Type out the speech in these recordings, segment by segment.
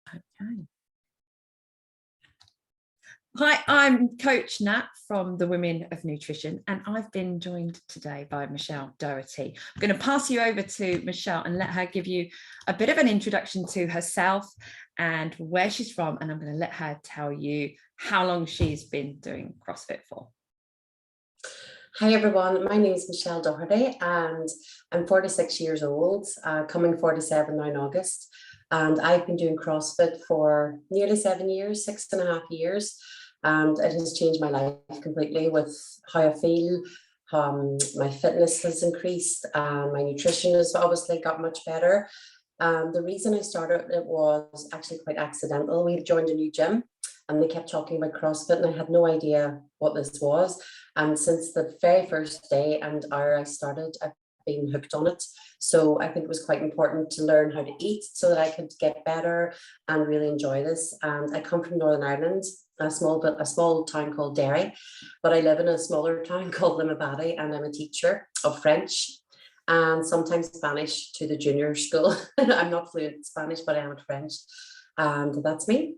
Okay. Hi, I'm Coach Nat from the Women of Nutrition, and I've been joined today by Michelle Doherty. I'm going to pass you over to Michelle and let her give you a bit of an introduction to herself and where she's from, and I'm going to let her tell you how long she's been doing CrossFit for. Hi everyone, my name is Michelle Doherty and I'm 46 years old, coming 47 now in August. And I've been doing CrossFit for nearly 7 years, 6.5 years. And it has changed my life completely with how I feel. My fitness has increased and my nutrition has obviously got much better. The reason I started it was actually quite accidental. We joined a new gym and they kept talking about CrossFit and I had no idea what this was. And since the very first day and hour I started, I've been hooked on it. So I think it was quite important to learn how to eat so that I could get better and really enjoy this. And I come from Northern Ireland, a small town called Derry, but I live in a smaller town called Limavady, and I'm a teacher of French and sometimes Spanish to the junior school. I'm not fluent in Spanish, but I am at French. And that's me.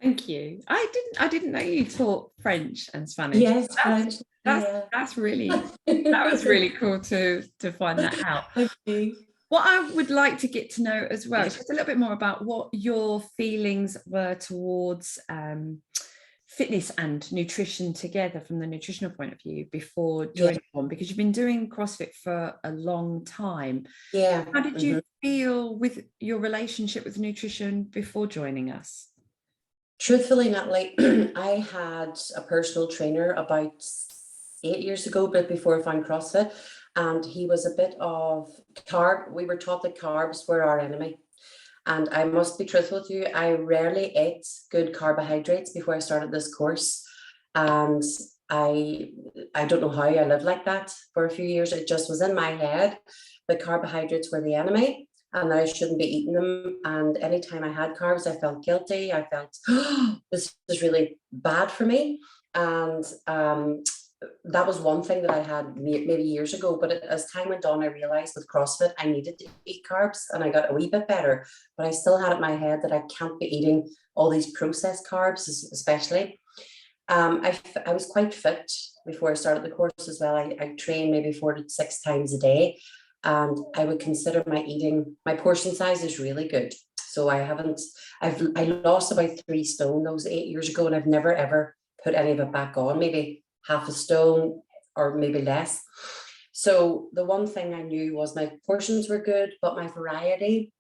Thank you. I didn't know you taught French and Spanish. Yes, French. That's really that was really cool to find that out. Thank you. What I would like to get to know as well is just a little bit more about what your feelings were towards fitness and nutrition together from the nutritional point of view before joining on, because you've been doing CrossFit for a long time. Yeah. How did you feel with your relationship with nutrition before joining us? Truthfully, Natalie, I had a personal trainer about 8 years ago, but before I found CrossFit, and he was a bit of we were taught that carbs were our enemy. And I must be truthful with you, I rarely ate good carbohydrates before I started this course. And I don't know how I lived like that for a few years. It just was in my head that carbohydrates were the enemy and I shouldn't be eating them. And anytime I had carbs, I felt guilty. I felt, oh, this is really bad for me. And that was one thing that I had maybe years ago, but as time went on, I realized with CrossFit, I needed to eat carbs and I got a wee bit better, but I still had it in my head that I can't be eating all these processed carbs, especially. I was quite fit before I started the course as well. I trained maybe 4 to 6 times a day. And I would consider my portion size is really good. So I lost about 3 stone. That was 8 years ago. And I've never, ever put any of it back on, maybe half a stone or maybe less. So the one thing I knew was my portions were good, but my variety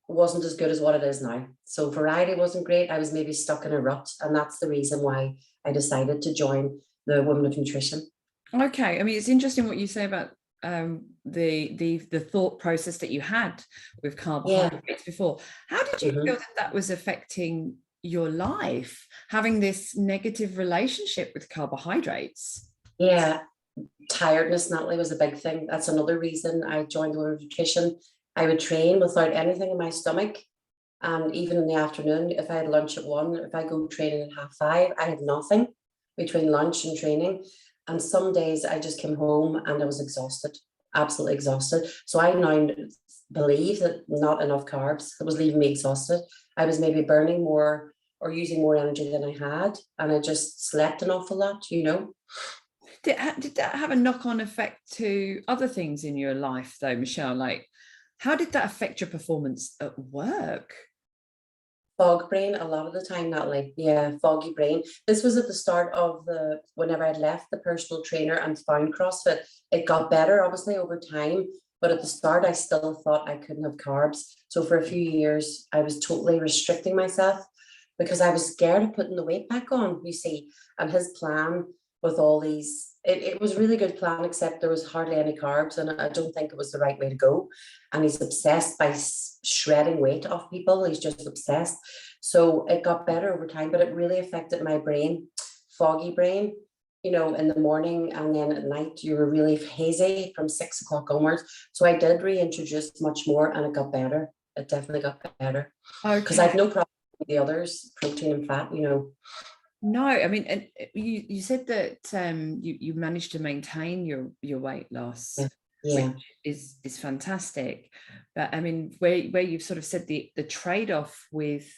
wasn't as good as what it is now. So variety wasn't great. I was maybe stuck in a rut. And that's the reason why I decided to join the Women of Nutrition. Okay. I mean, it's interesting what you say about the thought process that you had with carbohydrates before. How did you feel that was affecting your life, having this negative relationship with carbohydrates? Yeah, tiredness, Natalie, was a big thing. That's another reason I joined Women of Nutrition. I would train without anything in my stomach. And even in the afternoon, if I had lunch at 1, if I go training at 5:30, I had nothing between lunch and training. And some days I just came home and I was exhausted, absolutely exhausted. So I now believe that not enough carbs was leaving me exhausted. I was maybe burning more or using more energy than I had. And I just slept an awful lot, you know. Did that have a knock-on effect to other things in your life though, Michelle? Like, how did that affect your performance at work? Fog brain a lot of the time, Natalie. Yeah, foggy brain. This was at the start of whenever I'd left the personal trainer and found CrossFit. It got better, obviously, over time. But at the start, I still thought I couldn't have carbs. So for a few years, I was totally restricting myself because I was scared of putting the weight back on, you see. And his plan with all these, it was a really good plan, except there was hardly any carbs. And I don't think it was the right way to go. And he's obsessed by shredding weight off people. He's just obsessed. So it got better over time, but it really affected my brain, foggy brain, you know, in the morning, and then at night you were really hazy from 6 o'clock onwards. So I did reintroduce much more and it got better. It definitely got better. Because I have no problem with the others, protein and fat, you know. No, I mean, and you said that you managed to maintain your weight loss. Yeah. Yeah. which is fantastic. But I mean, where you've sort of said the trade-off with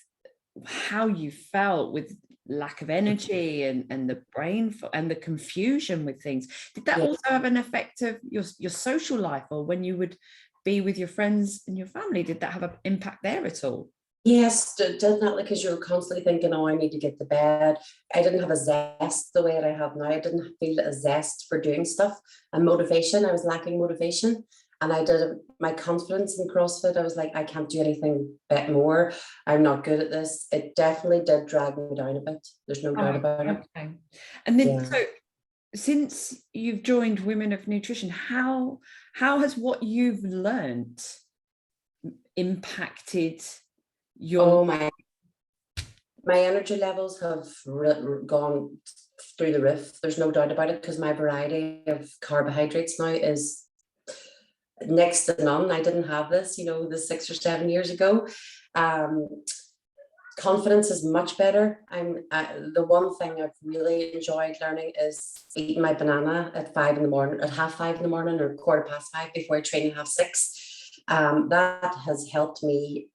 how you felt with lack of energy and the brain and the confusion with things, did that Yeah. also have an effect of your social life, or when you would be with your friends and your family, did that have an impact there at all? Yes, definitely, because you're constantly thinking, oh, I need to get to bed. I didn't have a zest the way that I have now. I didn't feel a zest for doing stuff and motivation. I was lacking motivation. And I did my confidence in CrossFit. I was like, I can't do anything bit more. I'm not good at this. It definitely did drag me down a bit. There's no doubt Oh, about it. okay. And then, Yeah. so since you've joined Women of Nutrition, how has what you've learned impacted your? Oh, my energy levels have gone through the roof. There's no doubt about it, because my variety of carbohydrates now is next to none. I didn't have this, the 6 or 7 years ago. Um, Confidence is much better. The one thing I've really enjoyed learning is eating my banana at 5 in the morning, at half 5 in the morning, or 5:15 before I train at half 6. That has helped me.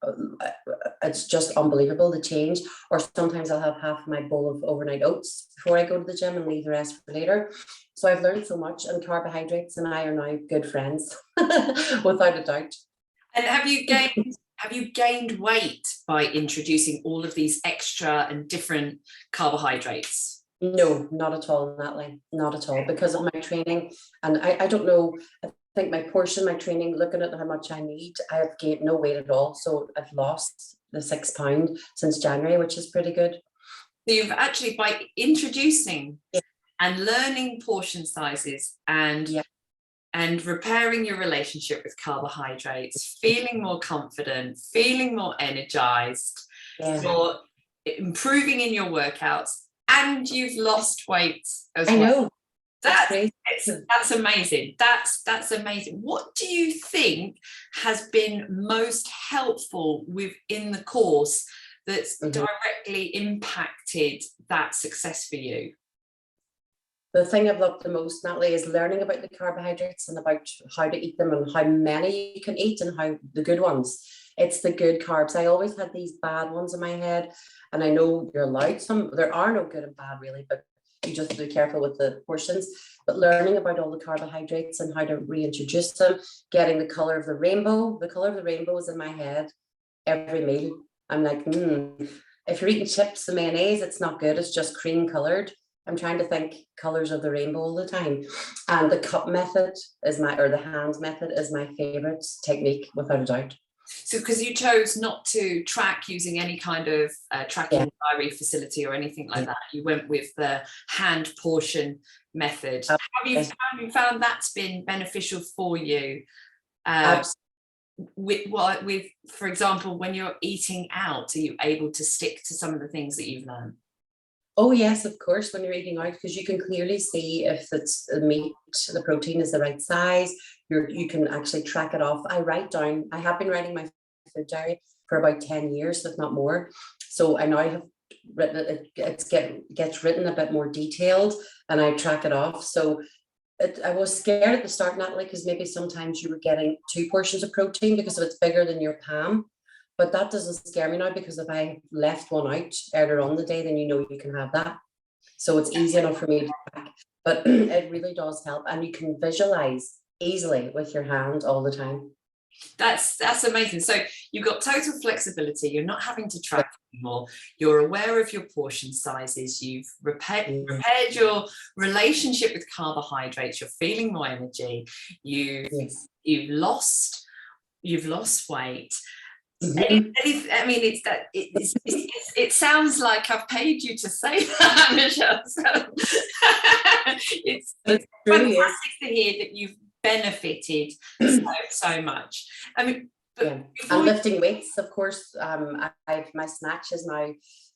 It's just unbelievable, the change. Or sometimes I'll have half my bowl of overnight oats before I go to the gym and leave the rest for later. So I've learned so much, and carbohydrates and I are now good friends, without a doubt. And have you gained weight by introducing all of these extra and different carbohydrates? No, not at all, Natalie. Not at all, because of my training. And I don't know, I think my training, looking at how much I need, I have gained no weight at all. So I've lost the 6 pounds since January, which is pretty good. So you've actually, by introducing Yeah. and learning portion sizes and Yeah. and repairing your relationship with carbohydrates, feeling more confident, feeling more energized, Yeah. you're improving in your workouts, and you've lost weight as I well. know. That's amazing. That's amazing. What do you think has been most helpful within the course that's directly impacted that success for you? The thing I've loved the most, Natalie, is learning about the carbohydrates and about how to eat them and how many you can eat and how the good ones. It's the good carbs. I always had these bad ones in my head, and I know you're allowed some. There are no good and bad really, but you just have to be careful with the portions. But learning about all the carbohydrates and how to reintroduce them, getting the color of the rainbow. The color of the rainbow is in my head every meal. I'm like, if you're eating chips and mayonnaise, it's not good. It's just cream colored. I'm trying to think colors of the rainbow all the time. And the cup method or the hands method is my favorite technique, without a doubt. So because you chose not to track using any kind of tracking diary facility or anything like that, you went with the hand portion method. Have you found that's been beneficial for you? With, for example, when you're eating out, are you able to stick to some of the things that you've learned? Oh yes, of course, when you're eating out, because you can clearly see if it's the meat, the protein is the right size. You can actually track it off. I have been writing my food diary for about 10 years, if not more. So I now have written it, gets written a bit more detailed, and I track it off. So I was scared at the start, Natalie, because maybe sometimes you were getting 2 portions of protein because if it's bigger than your palm. But that doesn't scare me now, because if I left one out earlier on the day, then you can have that. So it's easy enough for me to track. But it really does help. And you can visualize easily with your hand all the time. That's amazing. So you've got total flexibility. You're not having to track anymore. You're aware of your portion sizes. You've repaired your relationship with carbohydrates. You're feeling more energy. You've lost weight. It sounds like I've paid you to say that, Michelle. So it's fantastic to hear that you've benefited so much. I mean, and lifting weights, of course. My snatch is now,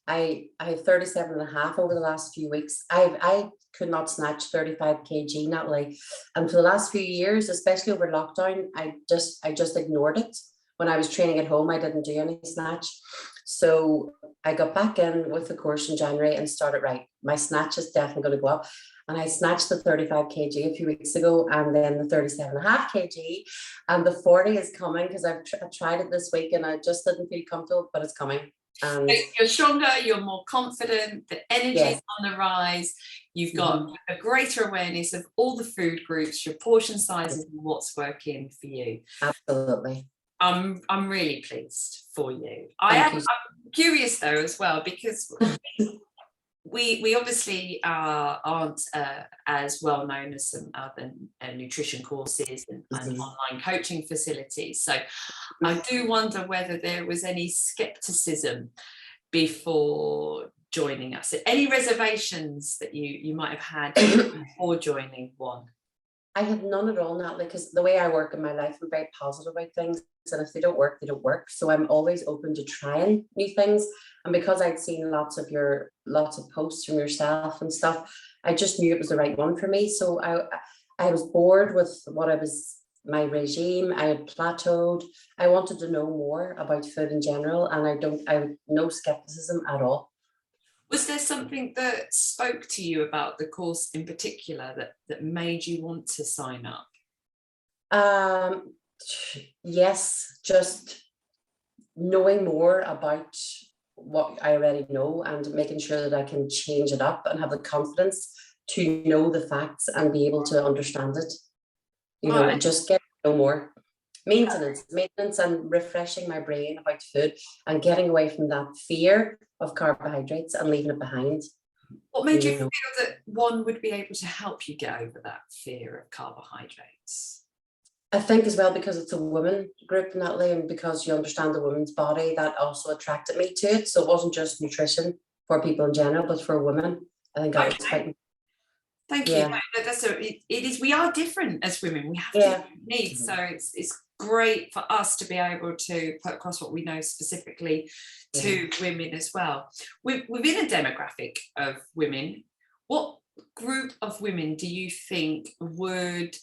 I have 37.5 over the last few weeks. I could not snatch 35 kg, Natalie. And for the last few years, especially over lockdown, I just ignored it. When I was training at home, I didn't do any snatch. So I got back in with the course in January and started, right, my snatch is definitely going to go up. And I snatched the 35 kg a few weeks ago, and then the 37.5 kg, and the 40 is coming because I tried it this week and I just didn't feel comfortable, but it's coming. And you're stronger, you're more confident, the energy is on the rise, you've got a greater awareness of all the food groups, your portion sizes, and what's working for you. Absolutely. I'm really pleased for you. I'm curious though as well, because we obviously aren't as well known as some other nutrition courses and online coaching facilities. So I do wonder whether there was any skepticism before joining us. Any reservations that you might have had before joining one? I have none at all, Natalie, because the way I work in my life, I'm very positive about things. And if they don't work, they don't work. So I'm always open to trying new things. And because I'd seen lots of posts from yourself and stuff, I just knew it was the right one for me. So I was bored with my regime. I had plateaued. I wanted to know more about food in general, and I had no skepticism at all. Was there something that spoke to you about the course in particular that made you want to sign up? Yes, just knowing more about what I already know and making sure that I can change it up and have the confidence to know the facts and be able to understand it. Just get to know more. Maintenance and refreshing my brain about food and getting away from that fear of carbohydrates and leaving it behind. What made you feel that one would be able to help you get over that fear of carbohydrates? I think as well because it's a women group, Natalie, and because you understand the woman's body, that also attracted me to it. So it wasn't just nutrition for people in general, but for women. I think that was quite. Thank you. It is. We are different as women. We have different needs, so it's great for us to be able to put across what we know specifically to women as well. Within a demographic of women, what group of women do you think would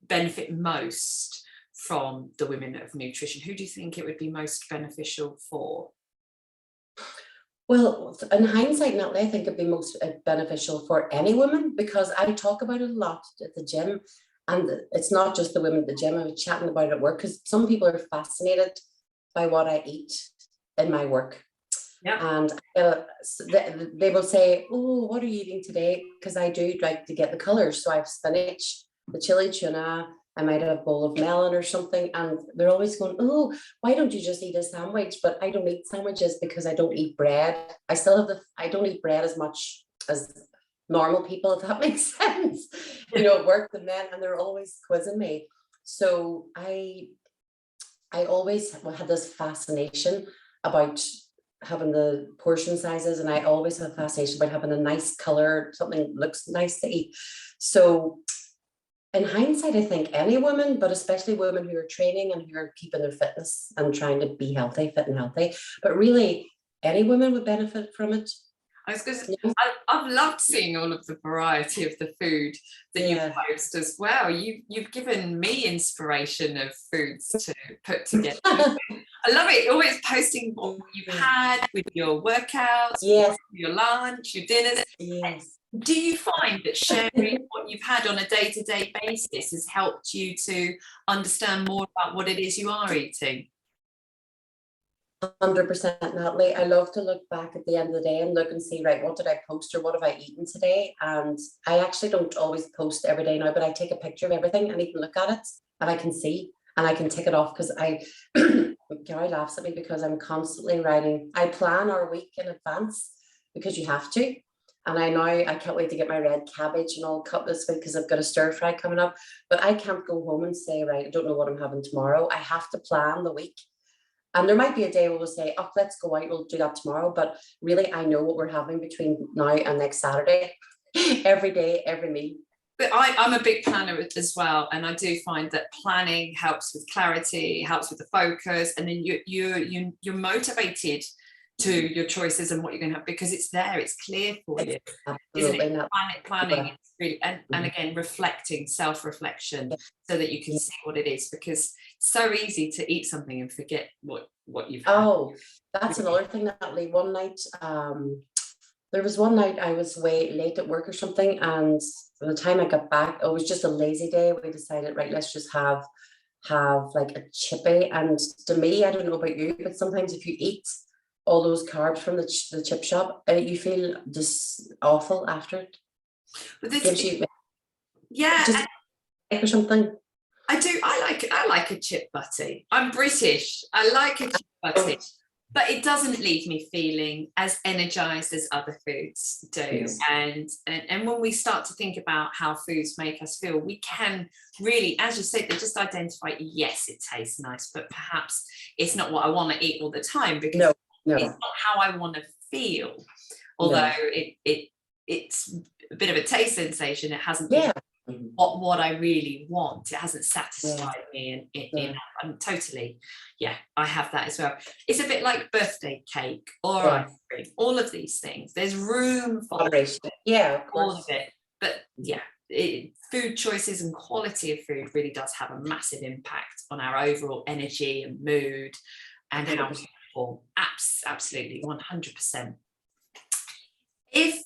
benefit most from the Women of Nutrition? Who do you think it would be most beneficial for? Well, in hindsight, Natalie, I think it'd be most beneficial for any woman, because I talk about it a lot at the gym, and it's not just the women at the gym. I was chatting about it at work because some people are fascinated by what I eat in my work. And they will say, "Oh, what are you eating today?" Because I do like to get the colors. So I have spinach, the chili tuna, I might have a bowl of melon or something. And they're always going, "Oh, why don't you just eat a sandwich?" But I don't eat sandwiches because I don't eat bread. I don't eat bread as much as normal people, if that makes sense. At work, the men, and they're always quizzing me. So I always had this fascination about having the portion sizes, and I always have a fascination about having a nice color, something looks nice to eat. So in hindsight, I think any woman, but especially women who are training and who are keeping their fitness and trying to be healthy, fit and healthy, but really any woman would benefit from it. I was going to say, I've loved seeing all of the variety of the food that you post as well. You've given me inspiration of foods to put together. I love it. You're always posting what you've had with your workouts, your lunch, your dinners. Yes. Do you find that sharing what you've had on a day-to-day basis has helped you to understand more about what it is you are eating? 100%, Natalie. I love to look back at the end of the day and look and see, right, what did I post or what have I eaten today? And I actually don't always post every day now, but I take a picture of everything and even look at it, and I can see and I can tick it off, because Gary laughs at me because I'm constantly writing. I plan our week in advance because you have to. And I can't wait to get my red cabbage and all cut this week because I've got a stir fry coming up. But I can't go home and say, right, I don't know what I'm having tomorrow. I have to plan the week. And there might be a day where we'll say, "Oh, let's go out, we'll do that tomorrow." But really, I know what we're having between now and next Saturday. Every day, every meal. But I'm a big planner as well, and I do find that planning helps with clarity, helps with the focus, and then you're motivated to your choices and what you're going to have, because it's there, it's clear for you, isn't Absolutely it? not. Planning is really, and again, reflecting, self-reflection, so that you can see what it is, because it's so easy to eat something and forget what you've had. Oh, that's another thing, Natalie. One night, there was one night I was way late at work or something, and by the time I got back, it was just a lazy day. We decided, right, let's just have like a chippy. And to me, I don't know about you, but sometimes if you eat all those carbs from the chip shop, you feel just awful after it. But this, Gives you yeah, just or something. I like a chip butty. I'm British. I like a chip butty, but it doesn't leave me feeling as energized as other foods do. Yes. And when we start to think about how foods make us feel, we can really, as you said, they just identify, yes, it tastes nice, but perhaps it's not what I want to eat all the time, because it's not how I want to feel. Although it's a bit of a taste sensation, it hasn't been what I really want. It hasn't satisfied me in I'm totally, I have that as well. It's a bit like birthday cake or ice cream, all of these things. There's room for moderation. Of course. all of it. But food choices and quality of food really does have a massive impact on our overall energy and mood and how we perform. Absolutely, 100%. If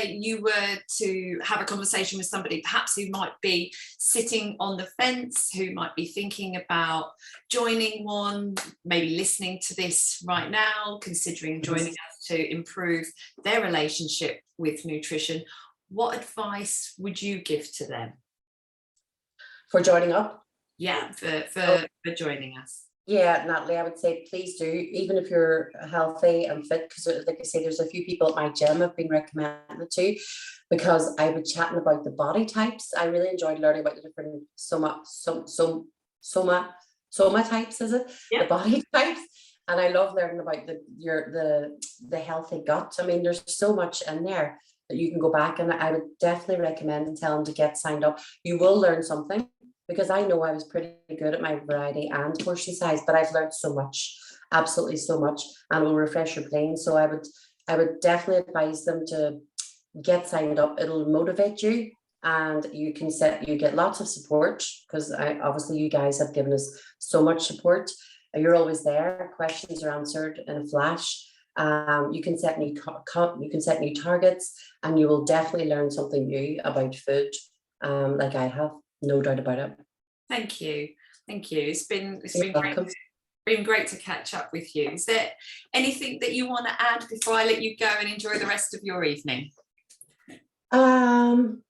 you were to have a conversation with somebody perhaps who might be sitting on the fence, who might be thinking about joining one, maybe listening to this right now, considering joining us to improve their relationship with nutrition, what advice would you give to them? For joining up? Yeah, for joining us. Yeah, Natalie, I would say please do, even if you're healthy and fit, because like I say, there's a few people at my gym I've been recommending it to, because I was chatting about the body types. I really enjoyed learning about the different soma types, is it? Yeah. The body types. And I love learning about the healthy gut. I mean, there's so much in there that you can go back, and I would definitely recommend and tell them to get signed up. You will learn something, because I know I was pretty good at my variety and portion size, but I've learned so much, absolutely so much, and will refresh your brain. So I would definitely advise them to get signed up. It'll motivate you, and you get lots of support, because obviously you guys have given us so much support. You're always there. Questions are answered in a flash. You can set new targets, and you will definitely learn something new about food, like I have. No doubt about it. Thank you. It's been great to catch up with you. Is there anything that you want to add before I let you go and enjoy the rest of your evening? No,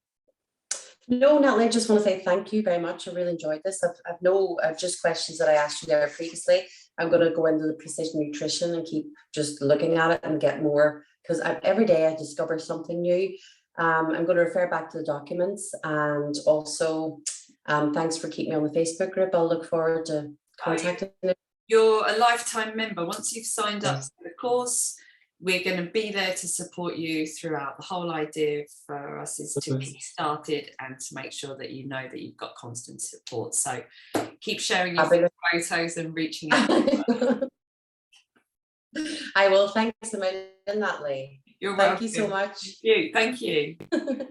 Natalie, I just want to say thank you very much. I really enjoyed this. I've just questions that I asked you there previously. I'm going to go into the precision nutrition and keep just looking at it and get more, because every day I discover something new. I'm going to refer back to the documents, and also thanks for keeping me on the Facebook group. I'll look forward to contacting you. You're a lifetime member. Once you've signed up to the course, we're going to be there to support you throughout. The whole idea for us is to get you started and to make sure that you know that you've got constant support. So keep sharing your photos and reaching out. I will. Thanks a million, Natalie. You're welcome. Thank you so much. Thank you. Bye.